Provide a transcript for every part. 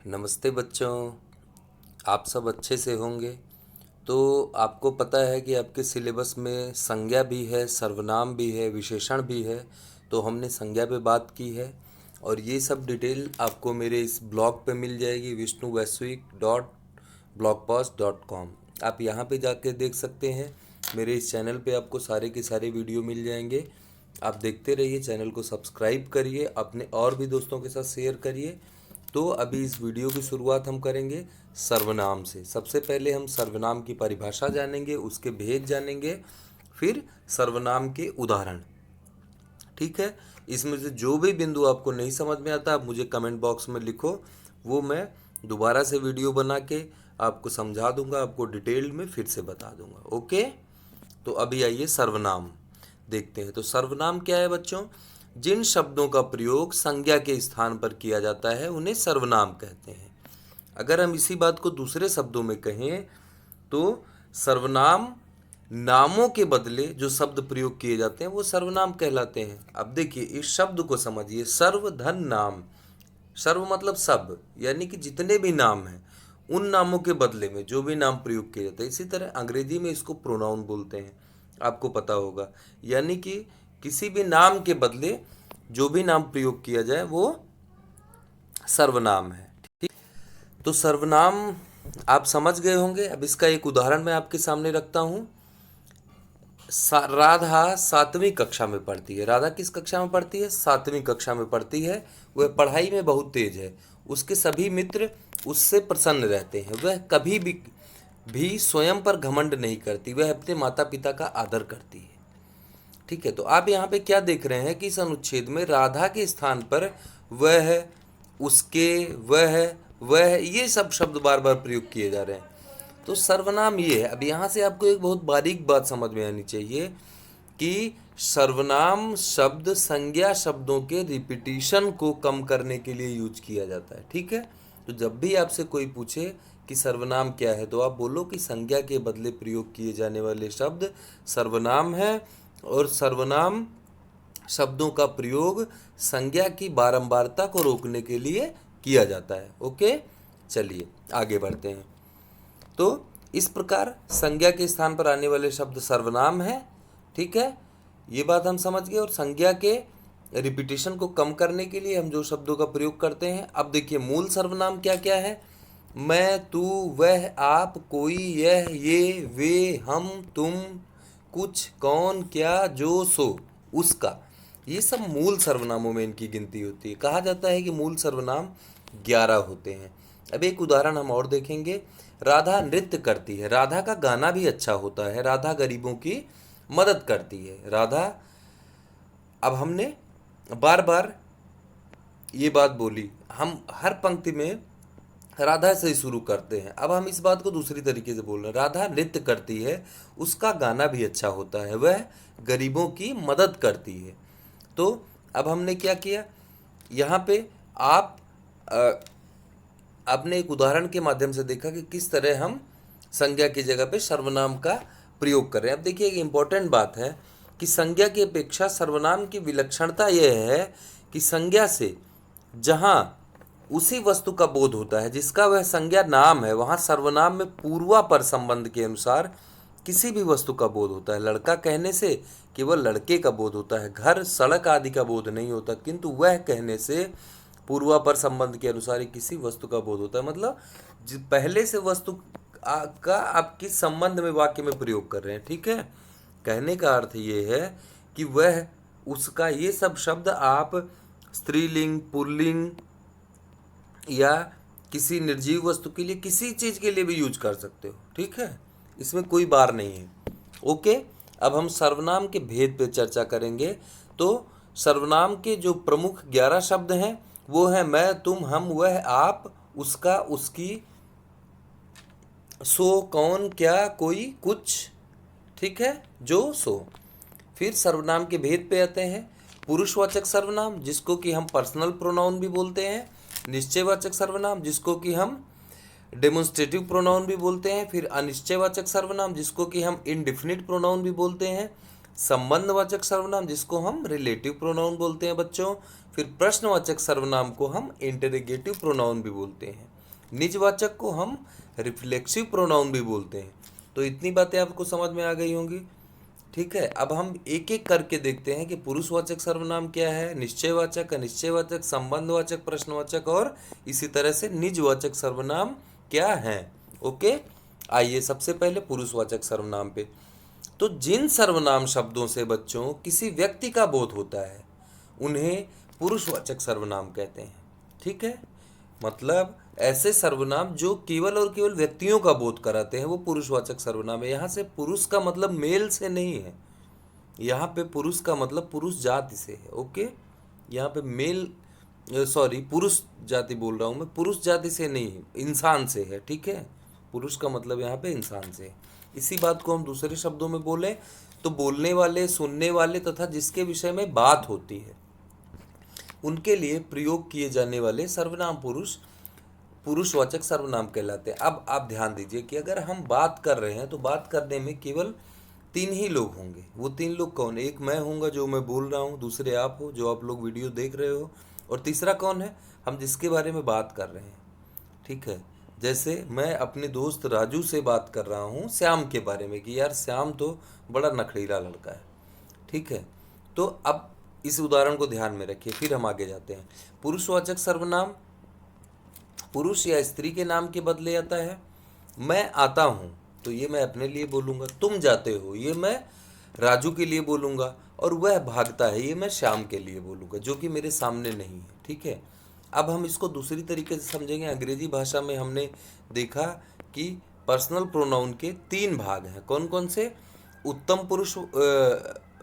नमस्ते बच्चों। आप सब अच्छे से होंगे। तो आपको पता है कि आपके सिलेबस में संज्ञा भी है, सर्वनाम भी है, विशेषण भी है। तो हमने संज्ञा पे बात की है और ये सब डिटेल आपको मेरे इस ब्लॉग पे मिल जाएगी, vishnuvaiswik.blogspot.com। आप यहाँ पे जाके देख सकते हैं। मेरे इस चैनल पे आपको सारे के सारे वीडियो मिल जाएंगे। आप देखते रहिए, चैनल को सब्सक्राइब करिए, अपने और भी दोस्तों के साथ शेयर करिए। तो अभी इस वीडियो की शुरुआत हम करेंगे सर्वनाम से। सबसे पहले हम सर्वनाम की परिभाषा जानेंगे, उसके भेद जानेंगे, फिर सर्वनाम के उदाहरण। ठीक है। इसमें से जो भी बिंदु आपको नहीं समझ में आता आप मुझे कमेंट बॉक्स में लिखो, वो मैं दोबारा से वीडियो बना के आपको समझा दूंगा, आपको डिटेल में फिर से बता दूंगा। ओके। तो अभी आइए सर्वनाम देखते हैं। तो सर्वनाम क्या है बच्चों? जिन शब्दों का प्रयोग संज्ञा के स्थान पर किया जाता है उन्हें सर्वनाम कहते हैं। अगर हम इसी बात को दूसरे शब्दों में कहें तो सर्वनाम नामों के बदले जो शब्द प्रयोग किए जाते हैं वो सर्वनाम कहलाते हैं। अब देखिए इस शब्द को समझिए, सर्व धन नाम। सर्व मतलब सब, यानी कि जितने भी नाम हैं उन नामों के बदले में जो भी नाम प्रयोग किए जाते हैं। इसी तरह अंग्रेजी में इसको प्रोनाउन बोलते हैं, आपको पता होगा। यानी कि किसी भी नाम के बदले जो भी नाम प्रयोग किया जाए वो सर्वनाम है। ठीक। तो सर्वनाम आप समझ गए होंगे। अब इसका एक उदाहरण मैं आपके सामने रखता हूँ। राधा 7वीं कक्षा में पढ़ती है। राधा किस कक्षा में पढ़ती है? 7वीं कक्षा में पढ़ती है। वह पढ़ाई में बहुत तेज है। उसके सभी मित्र उससे प्रसन्न रहते हैं। वह कभी भी स्वयं पर घमंड नहीं करती। वह अपने माता पिता का आदर करती है। ठीक है। तो आप यहाँ पे क्या देख रहे हैं कि इस अनुच्छेद में राधा के स्थान पर वह, उसके, वह ये सब शब्द बार बार प्रयोग किए जा रहे हैं। तो सर्वनाम ये है। अब यहाँ से आपको एक बहुत बारीक बात समझ में आनी चाहिए कि सर्वनाम शब्द संज्ञा शब्दों के रिपीटिशन को कम करने के लिए यूज किया जाता है। ठीक है। तो जब भी आपसे कोई पूछे कि सर्वनाम क्या है तो आप बोलो कि संज्ञा के बदले प्रयोग किए जाने वाले शब्द सर्वनाम है और सर्वनाम शब्दों का प्रयोग संज्ञा की बारंबारता को रोकने के लिए किया जाता है। ओके, चलिए आगे बढ़ते हैं। तो इस प्रकार संज्ञा के स्थान पर आने वाले शब्द सर्वनाम है। ठीक है, ये बात हम समझ गए। और संज्ञा के रिपीटिशन को कम करने के लिए हम जो शब्दों का प्रयोग करते हैं। अब देखिए मूल सर्वनाम क्या क्या है। मैं, तू, वह, आप, कोई, यह, ये, वे, हम, तुम, कुछ, कौन, क्या, जो, सो, उसका, ये सब मूल सर्वनामों में इनकी गिनती होती है। कहा जाता है कि मूल सर्वनाम 11 होते हैं। अब एक उदाहरण हम और देखेंगे। राधा नृत्य करती है। राधा का गाना भी अच्छा होता है। राधा गरीबों की मदद करती है। राधा, अब हमने बार बार ये बात बोली, हम हर पंक्ति में राधा से ही शुरू करते हैं। अब हम इस बात को दूसरी तरीके से बोल रहे हैं। राधा नृत्य करती है, उसका गाना भी अच्छा होता है, वह गरीबों की मदद करती है। तो अब हमने क्या किया यहाँ पे, आप आपने एक उदाहरण के माध्यम से देखा कि किस तरह हम संज्ञा की जगह पे सर्वनाम का प्रयोग कर रहे हैं। अब देखिए एक इम्पॉर्टेंट बात है कि संज्ञा की अपेक्षा सर्वनाम की विलक्षणता यह है कि संज्ञा से जहाँ उसी वस्तु का बोध होता है जिसका वह संज्ञा नाम है, वहाँ सर्वनाम में पूर्वापर संबंध के अनुसार किसी भी वस्तु का बोध होता है। लड़का कहने से केवल लड़के का बोध होता है, घर, सड़क आदि का बोध नहीं होता। किंतु वह कहने से पूर्वापर संबंध के अनुसार ही किसी वस्तु का बोध होता है। मतलब पहले से वस्तु का आप किस संबंध में वाक्य में प्रयोग कर रहे हैं। ठीक है। कहने का अर्थ ये है कि वह, उसका, ये सब शब्द आप स्त्रीलिंग, पुल्लिंग या किसी निर्जीव वस्तु के लिए, किसी चीज के लिए भी यूज कर सकते हो। ठीक है, इसमें कोई बार नहीं है। ओके। अब हम सर्वनाम के भेद पे चर्चा करेंगे। तो सर्वनाम के जो प्रमुख 11 शब्द हैं वो है मैं, तुम, हम, वह, आप, उसका, उसकी, सो, कौन, क्या, कोई, कुछ, ठीक है, जो, सो। फिर सर्वनाम के भेद पे आते हैं। पुरुषवाचक सर्वनाम जिसको कि हम पर्सनल प्रोनाउन भी बोलते हैं। निश्चयवाचक सर्वनाम जिसको कि हम डेमोन्स्ट्रेटिव प्रोनाउन भी बोलते हैं। फिर अनिश्चयवाचक सर्वनाम जिसको कि हम इनडिफिनिट प्रोनाउन भी बोलते हैं। संबंधवाचक सर्वनाम जिसको हम रिलेटिव प्रोनाउन बोलते हैं बच्चों। फिर प्रश्नवाचक सर्वनाम को हम इंटरोगेटिव प्रोनाउन भी बोलते हैं। निजवाचक को हम रिफ्लेक्सिव प्रोनाउन भी बोलते हैं। तो इतनी बातें आपको समझ में आ गई होंगी। ठीक है, अब हम एक एक करके देखते हैं कि पुरुषवाचक सर्वनाम क्या है, निश्चयवाचक, अनिश्चयवाचक, संबंधवाचक, प्रश्नवाचक और इसी तरह से निजवाचक सर्वनाम क्या है। ओके, आइए सबसे पहले पुरुषवाचक सर्वनाम पे। तो जिन सर्वनाम शब्दों से बच्चों किसी व्यक्ति का बोध होता है उन्हें पुरुषवाचक सर्वनाम कहते हैं। ठीक है, मतलब ऐसे सर्वनाम जो केवल और केवल व्यक्तियों का बोध कराते हैं वो पुरुषवाचक सर्वनाम है। यहाँ से पुरुष का मतलब मेल से नहीं है, यहाँ पे पुरुष का मतलब पुरुष जाति से है। ओके, यहाँ पे मेल सॉरी पुरुष जाति बोल रहा हूँ मैं, पुरुष जाति से नहीं है, इंसान से है। ठीक है, पुरुष का मतलब यहाँ पे इंसान से है। इसी बात को हम दूसरे शब्दों में बोलें तो बोलने वाले, सुनने वाले तथा जिसके विषय में बात होती है उनके लिए प्रयोग किए जाने वाले सर्वनाम पुरुषवाचक सर्वनाम कहलाते हैं। अब आप ध्यान दीजिए कि अगर हम बात कर रहे हैं तो बात करने में केवल 3 ही लोग होंगे। वो 3 लोग कौन? एक मैं हूँगा जो मैं बोल रहा हूँ, दूसरे आप हो जो आप लोग वीडियो देख रहे हो, और तीसरा कौन है? हम जिसके बारे में बात कर रहे हैं। ठीक है, जैसे मैं अपने दोस्त राजू से बात कर रहा हूँ श्याम के बारे में कि यार श्याम तो बड़ा नखड़ीला लड़का है। ठीक है, तो अब इस उदाहरण को ध्यान में रखिए, फिर हम आगे जाते हैं। पुरुषवाचक सर्वनाम पुरुष या स्त्री के नाम के बदले आता है। मैं आता हूँ तो ये मैं अपने लिए बोलूँगा, तुम जाते हो ये मैं राजू के लिए बोलूँगा, और वह भागता है ये मैं श्याम के लिए बोलूँगा जो कि मेरे सामने नहीं है। ठीक है, अब हम इसको दूसरी तरीके से समझेंगे। अंग्रेजी भाषा में हमने देखा कि पर्सनल प्रोनाउन के 3 भाग हैं। कौन कौन से? उत्तम पुरुष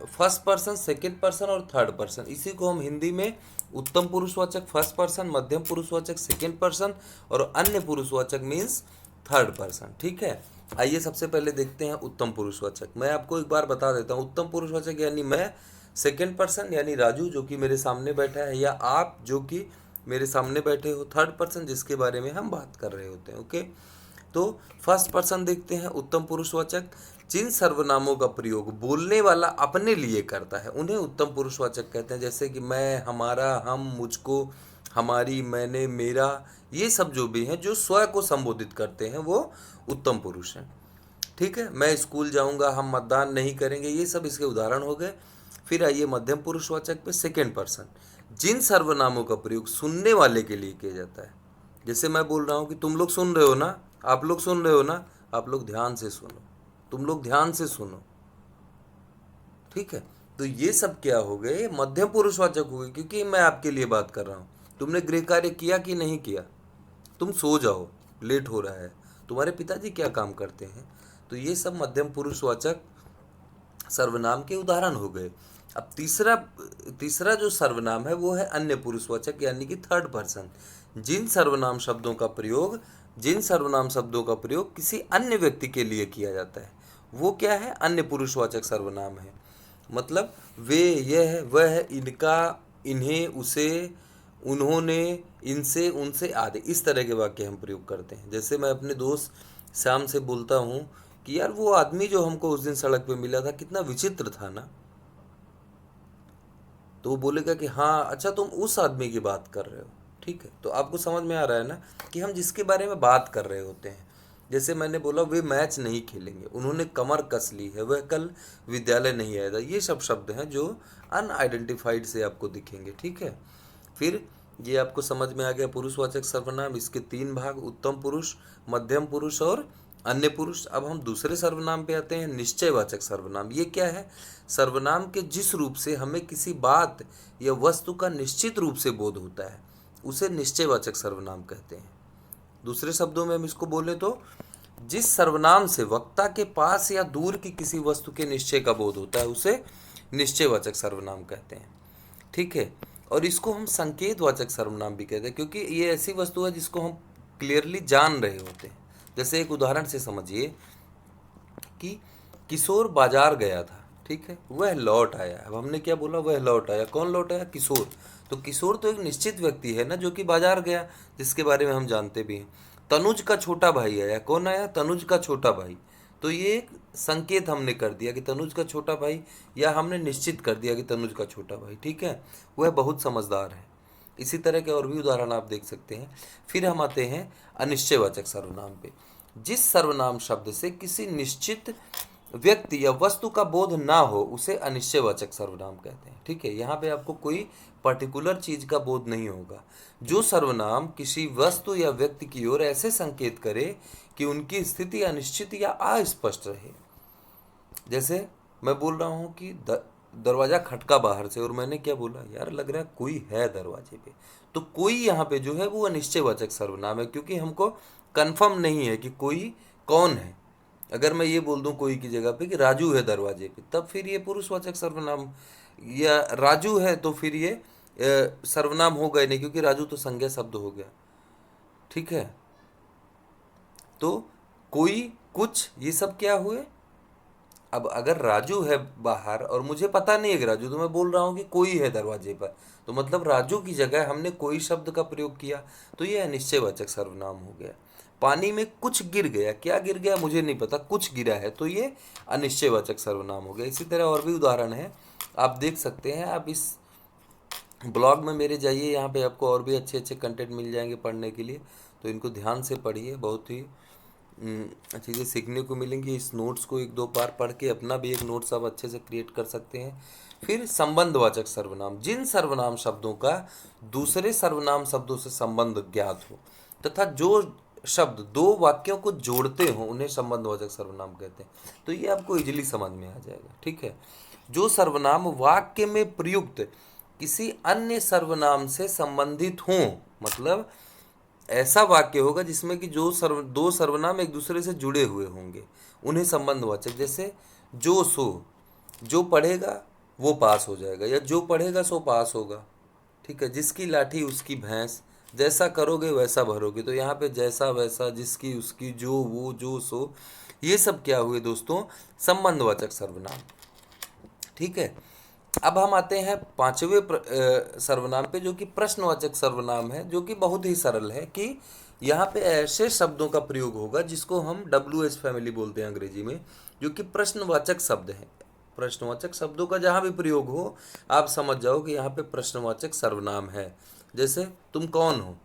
फर्स्ट पर्सन, सेकेंड पर्सन और थर्ड पर्सन। इसी को हम हिंदी में उत्तम पुरुषवाचक फर्स्ट पर्सन, मध्यम पुरुषवाचक सेकेंड पर्सन और अन्य पुरुषवाचक मीन्स थर्ड पर्सन। ठीक है, आइए सबसे पहले देखते हैं उत्तम पुरुषवाचक। मैं आपको एक बार बता देता हूँ, उत्तम पुरुषवाचक यानी मैं, सेकेंड पर्सन यानी राजू जो कि मेरे सामने बैठा है, या आप जो कि मेरे सामने बैठे हो, थर्ड पर्सन जिसके बारे में हम बात कर रहे होते हैं। ओके, तो फर्स्ट पर्सन देखते हैं। उत्तम पुरुषवाचक जिन सर्वनामों का प्रयोग बोलने वाला अपने लिए करता है उन्हें उत्तम पुरुषवाचक कहते हैं। जैसे कि मैं, हमारा, हम, मुझको, हमारी, मैंने, मेरा, ये सब जो भी हैं जो स्व को संबोधित करते हैं वो उत्तम पुरुष हैं। ठीक है, मैं स्कूल जाऊंगा, हम मतदान नहीं करेंगे, ये सब इसके उदाहरण हो गए। फिर आइए मध्यम पुरुषवाचक पे, सेकेंड पर्सन जिन सर्वनामों का प्रयोग सुनने वाले के लिए किया जाता है। जैसे मैं बोल रहा हूँ कि तुम लोग सुन रहे हो ना, आप लोग सुन रहे हो ना, आप लोग ध्यान से सुनो, तुम लोग ध्यान से सुनो। ठीक है, तो ये सब क्या हो गए? मध्यम पुरुषवाचक हो गए, क्योंकि मैं आपके लिए बात कर रहा हूँ। तुमने गृह कार्य किया कि नहीं किया? तुम सो जाओ, लेट हो रहा है। तुम्हारे पिताजी क्या काम करते हैं? तो ये सब मध्यम पुरुषवाचक सर्वनाम के उदाहरण हो गए। अब तीसरा जो सर्वनाम है वो है अन्य पुरुषवाचक यानी कि थर्ड पर्सन। जिन सर्वनाम शब्दों का प्रयोग किसी अन्य व्यक्ति के लिए किया जाता है वो क्या है? अन्य पुरुषवाचक सर्वनाम है। मतलब वे, यह, वह, इनका, इन्हें, उसे, उन्होंने, इनसे, उनसे आदि, इस तरह के वाक्य हम प्रयोग करते हैं। जैसे मैं अपने दोस्त श्याम से बोलता हूँ कि यार वो आदमी जो हमको उस दिन सड़क पे मिला था कितना विचित्र था ना, तो वो बोलेगा कि हाँ अच्छा तुम उस आदमी की बात कर रहे हो। ठीक है, तो आपको समझ में आ रहा है ना कि हम जिसके बारे में बात कर रहे होते हैं। जैसे मैंने बोला वे मैच नहीं खेलेंगे, उन्होंने कमर कस ली है, वह कल विद्यालय नहीं आएगा, ये सब शब्द हैं जो अनआइडेंटिफाइड से आपको दिखेंगे। ठीक है, फिर ये आपको समझ में आ गया पुरुषवाचक सर्वनाम, इसके 3 भाग, उत्तम पुरुष, मध्यम पुरुष और अन्य पुरुष। अब हम दूसरे सर्वनाम पे आते हैं, निश्चयवाचक सर्वनाम। ये क्या है? सर्वनाम के जिस रूप से हमें किसी बात या वस्तु का निश्चित रूप से बोध होता है उसे निश्चयवाचक सर्वनाम कहते हैं। दूसरे शब्दों में हम इसको बोले तो जिस सर्वनाम से वक्ता के पास या दूर की किसी वस्तु के निश्चय का बोध होता है उसे निश्चयवाचक सर्वनाम कहते हैं। ठीक है, और इसको हम संकेतवाचक सर्वनाम भी कहते हैं क्योंकि ये ऐसी वस्तु है जिसको हम क्लियरली जान रहे होते हैं। जैसे एक उदाहरण से समझिए कि किशोर बाजार गया था, ठीक है, वह लौट आया। अब हमने क्या बोला? वह लौट आया। कौन लौट आया? किशोर। तो किशोर तो एक निश्चित व्यक्ति है ना जो कि बाजार गया, जिसके बारे में हम जानते भी हैं। तनुज का छोटा भाई आया। कौन आया? तनुज का छोटा भाई। तो ये एक संकेत हमने कर दिया कि तनुज का छोटा भाई, या हमने निश्चित कर दिया कि तनुज का छोटा भाई, ठीक है, वह बहुत समझदार है। इसी तरह के और भी उदाहरण आप देख सकते हैं। फिर हम आते हैं अनिश्चयवाचक सर्वनाम पे। जिस सर्वनाम शब्द से किसी निश्चित व्यक्ति या वस्तु का बोध ना हो उसे अनिश्चयवाचक सर्वनाम कहते हैं, ठीक है। यहाँ पे आपको कोई पर्टिकुलर चीज का बोध नहीं होगा। जो सर्वनाम किसी वस्तु या व्यक्ति की ओर ऐसे संकेत करे कि उनकी स्थिति अनिश्चित या अस्पष्ट रहे। जैसे मैं बोल रहा हूँ कि दरवाजा खटका बाहर से, और मैंने क्या बोला, यार लग रहा है कोई है दरवाजे पे। तो कोई यहाँ पे जो है वो अनिश्चयवाचक सर्वनाम है, क्योंकि हमको कंफर्म नहीं है कि कोई कौन है। अगर मैं ये बोल दूं कोई की जगह पे कि राजू है दरवाजे पे, तब फिर ये पुरुषवाचक सर्वनाम, या राजू है तो फिर ये सर्वनाम हो गए नहीं, क्योंकि राजू तो संज्ञा शब्द हो गया, ठीक है। तो कोई, कुछ, ये सब क्या हुए। अब अगर राजू है बाहर और मुझे पता नहीं है कि राजू, तो मैं बोल रहा हूँ कि कोई है दरवाजे पर, तो मतलब राजू की जगह हमने कोई शब्द का प्रयोग किया, तो ये अनिश्चयवाचक सर्वनाम हो गया। पानी में कुछ गिर गया, क्या गिर गया मुझे नहीं पता, कुछ गिरा है, तो ये अनिश्चयवाचक सर्वनाम हो गया। इसी तरह और भी उदाहरण है, आप देख सकते हैं। आप इस ब्लॉग में मेरे जाइए, यहाँ पे आपको और भी अच्छे अच्छे कंटेंट मिल जाएंगे पढ़ने के लिए, तो इनको ध्यान से पढ़िए, बहुत ही चीज़ें सीखने को मिलेंगी। इस नोट्स को एक दो बार पढ़ के अपना भी एक नोट्स आप अच्छे से क्रिएट कर सकते हैं। फिर संबंधवाचक सर्वनाम, जिन सर्वनाम शब्दों का दूसरे सर्वनाम शब्दों से संबंध ज्ञात हो तथा जो शब्द दो वाक्यों को जोड़ते हो उन्हें संबंधवाचक सर्वनाम कहते हैं। तो ये आपको इजीली समझ में आ जाएगा, ठीक है। जो सर्वनाम वाक्य में प्रयुक्त किसी अन्य सर्वनाम से संबंधित हों, मतलब ऐसा वाक्य होगा जिसमें कि दो सर्वनाम एक दूसरे से जुड़े हुए होंगे, उन्हें संबंधवाचक। जैसे जो सो, जो पढ़ेगा वो पास हो जाएगा, या जो पढ़ेगा सो पास होगा, ठीक है। जिसकी लाठी उसकी भैंस, जैसा करोगे वैसा भरोगे। तो यहाँ पे जैसा वैसा, जिसकी उसकी, जो वो, जो सो, ये सब क्या हुए दोस्तों, संबंधवाचक सर्वनाम, ठीक है। अब हम आते हैं पांचवें सर्वनाम पे, जो कि प्रश्नवाचक सर्वनाम है, जो कि बहुत ही सरल है। कि यहाँ पे ऐसे शब्दों का प्रयोग होगा जिसको हम WH फैमिली बोलते हैं अंग्रेजी में, जो कि प्रश्नवाचक शब्द है। प्रश्नवाचक शब्दों का जहाँ भी प्रयोग हो, आप समझ जाओ कि यहाँ पे प्रश्नवाचक सर्वनाम है। जैसे तुम कौन हो,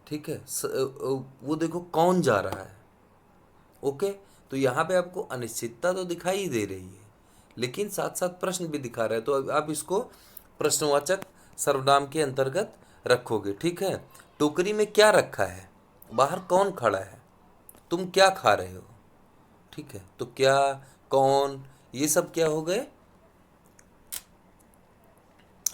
ठीक है, वो देखो कौन जा रहा है, ओके। तो यहाँ पे आपको अनिश्चितता तो दिखाई दे रही है, लेकिन साथ साथ प्रश्न भी दिखा रहा है, तो आप इसको प्रश्नवाचक सर्वनाम के अंतर्गत रखोगे, ठीक है। टोकरी में क्या रखा है, बाहर कौन खड़ा है, तुम क्या खा रहे हो, ठीक है। तो क्या, कौन, ये सब क्या हो गए,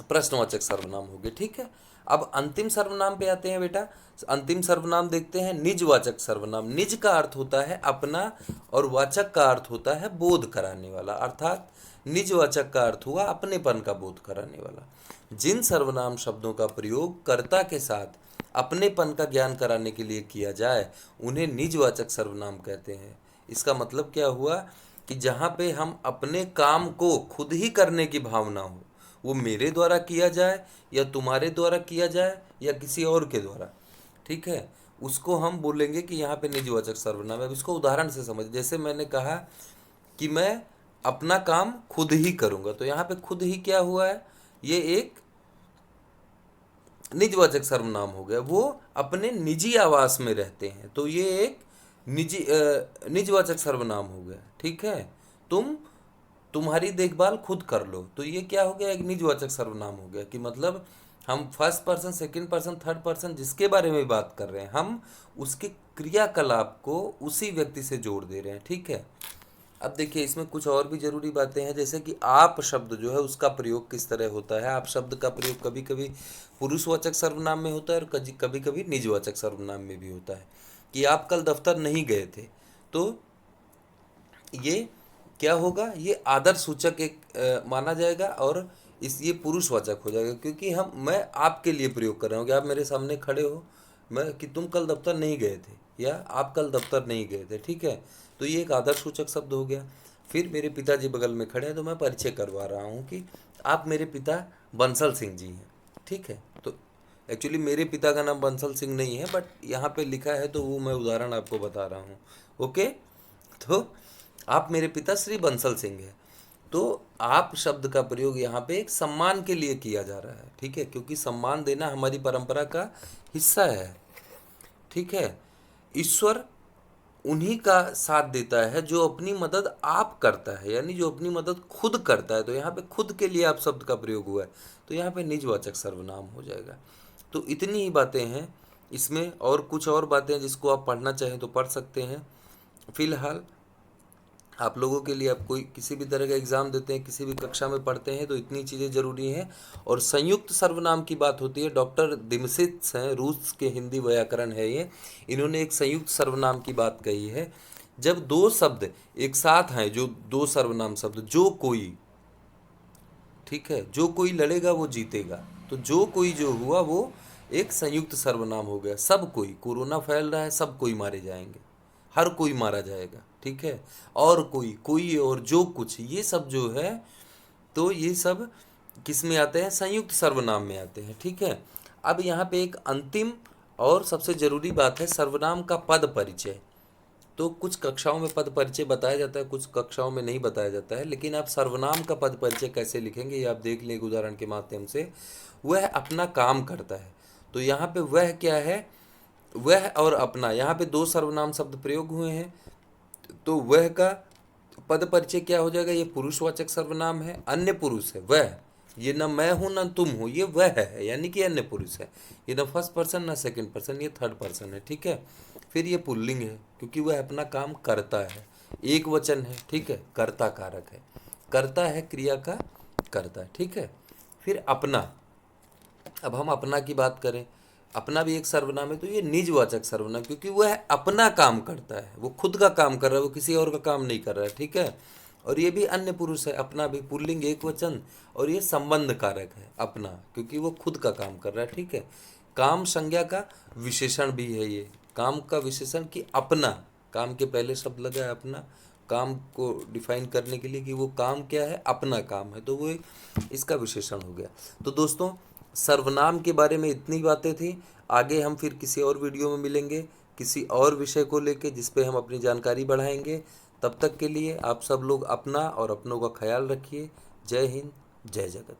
प्रश्नवाचक सर्वनाम हो गए, ठीक है। अब अंतिम सर्वनाम पे आते हैं बेटा। अंतिम सर्वनाम देखते हैं निजवाचक सर्वनाम। निज का अर्थ होता है अपना, और वाचक का अर्थ होता है बोध कराने वाला, अर्थात निजवाचक का अर्थ हुआ अपनेपन का बोध कराने वाला। जिन सर्वनाम शब्दों का प्रयोग कर्ता के साथ अपनेपन का ज्ञान कराने के लिए किया जाए उन्हें निजवाचक सर्वनाम कहते हैं। इसका मतलब क्या हुआ कि जहाँ पे हम अपने काम को खुद ही करने की भावना हो, वो मेरे द्वारा किया जाए या तुम्हारे द्वारा किया जाए या किसी और के द्वारा, ठीक है, उसको हम बोलेंगे कि यहाँ पे निजवाचक सर्वनाम है। अब इसको उदाहरण से समझ, जैसे मैंने कहा कि मैं अपना काम खुद ही करूँगा, तो यहाँ पे खुद ही क्या हुआ है, ये एक निजवाचक सर्वनाम हो गया। वो अपने निजी आवास में रहते हैं, तो ये एक निजवाचक सर्वनाम हो गया, ठीक है। तुम्हारी देखभाल खुद कर लो, तो ये क्या हो गया, एक निजवाचक सर्वनाम हो गया। कि मतलब हम first person, second person, third person जिसके बारे में बात कर रहे हैं, हम उसके क्रियाकलाप को उसी व्यक्ति से जोड़ दे रहे हैं, ठीक है। अब देखिए इसमें कुछ और भी जरूरी बातें हैं, जैसे कि आप शब्द जो है उसका प्रयोग किस तरह होता है। आप शब्द का प्रयोग कभी कभी पुरुषवाचक सर्वनाम में होता है और कभी कभी निजवाचक सर्वनाम में भी होता है। कि आप कल दफ्तर नहीं गए थे, तो ये क्या होगा, ये आदर सूचक एक माना जाएगा, और ये पुरुषवाचक हो जाएगा, क्योंकि मैं आपके लिए प्रयोग कर रहा हूँ कि आप मेरे सामने खड़े हो, मैं कि तुम कल दफ्तर नहीं गए थे या आप कल दफ्तर नहीं गए थे, ठीक है। तो ये एक आदर सूचक शब्द हो गया। फिर मेरे पिताजी बगल में खड़े हैं, तो मैं परिचय करवा रहा हूँ कि आप मेरे पिता बंसल सिंह जी हैं, ठीक है। तो एक्चुअली मेरे पिता का नाम बंसल सिंह नहीं है, बट यहाँ पे लिखा है तो वो मैं उदाहरण आपको बता रहा हूँ। ओके, तो आप मेरे पिता श्री बंसल सिंह है, तो आप शब्द का प्रयोग यहाँ पे एक सम्मान के लिए किया जा रहा है, ठीक है, क्योंकि सम्मान देना हमारी परंपरा का हिस्सा है, ठीक है। ईश्वर उन्हीं का साथ देता है जो अपनी मदद आप करता है, यानी जो अपनी मदद खुद करता है। तो यहाँ पे खुद के लिए आप शब्द का प्रयोग हुआ है, तो यहाँ पे निजवाचक सर्वनाम हो जाएगा। तो इतनी ही बातें हैं इसमें, और कुछ और बातें हैं जिसको आप पढ़ना चाहें तो पढ़ सकते हैं। फिलहाल आप लोगों के लिए, आप कोई किसी भी तरह का एग्ज़ाम देते हैं, किसी भी कक्षा में पढ़ते हैं, तो इतनी चीज़ें ज़रूरी हैं। और संयुक्त सर्वनाम की बात होती है, डॉक्टर दिमसित्स हैं, रूस के हिंदी व्याकरण है ये, इन्होंने एक संयुक्त सर्वनाम की बात कही है। जब दो शब्द एक साथ हैं, जो दो सर्वनाम शब्द, जो कोई, ठीक है, जो कोई लड़ेगा वो जीतेगा, तो जो कोई जो हुआ वो एक संयुक्त सर्वनाम हो गया। सब कोई, कोरोना फैल रहा है, सब कोई मारे जाएंगे, हर कोई मारा जाएगा, ठीक है। और कोई, कोई और जो कुछ, ये सब जो है, तो ये सब किस में आते हैं? संयुक्त सर्वनाम में आते हैं, ठीक है। अब यहाँ पे एक अंतिम और सबसे जरूरी बात है, सर्वनाम का पद परिचय। तो कुछ कक्षाओं में पद परिचय बताया जाता है, कुछ कक्षाओं में नहीं बताया जाता है, लेकिन आप सर्वनाम का पद परिचय कैसे लिखेंगे ये आप देख लें एक उदाहरण के माध्यम से। वह अपना काम करता है, तो यहाँ पे वह क्या है? वह और अपना, यहाँ पे दो सर्वनाम शब्द प्रयोग हुए हैं, तो वह का पद परिचय क्या हो जाएगा? ये पुरुषवाचक सर्वनाम है, अन्य पुरुष है वह, ये न मैं हूं न तुम हो, ये वह है, यानी कि अन्य पुरुष है। ये न फर्स्ट पर्सन न सेकंड पर्सन, ये थर्ड पर्सन है, ठीक है। फिर ये पुल्लिंग है क्योंकि वह अपना काम करता है, एक वचन है, ठीक है, कर्ता कारक है, करता है क्रिया का करता, ठीक है। फिर अपना, अब हम अपना की बात करें, अपना भी एक सर्वनाम है, तो ये निजवाचक सर्वनाम, क्योंकि वह अपना काम करता है, वो खुद का काम कर रहा है, वो किसी और का काम नहीं कर रहा है, ठीक है। और ये भी अन्य पुरुष है, अपना भी पुल्लिंग एक वचन, और ये संबंध कारक है अपना, क्योंकि वो खुद का काम कर रहा है, ठीक है। काम संज्ञा का विशेषण भी है, ये काम का विशेषण कि अपना, काम के पहले शब्द लगा है अपना, काम को डिफाइन करने के लिए कि वो काम क्या है, अपना काम है, तो वो इसका विशेषण हो गया। तो दोस्तों, सर्वनाम के बारे में इतनी बातें थी। आगे हम फिर किसी और वीडियो में मिलेंगे, किसी और विषय को लेके जिस पे हम अपनी जानकारी बढ़ाएंगे। तब तक के लिए आप सब लोग अपना और अपनों का ख्याल रखिए। जय हिंद, जय जगत।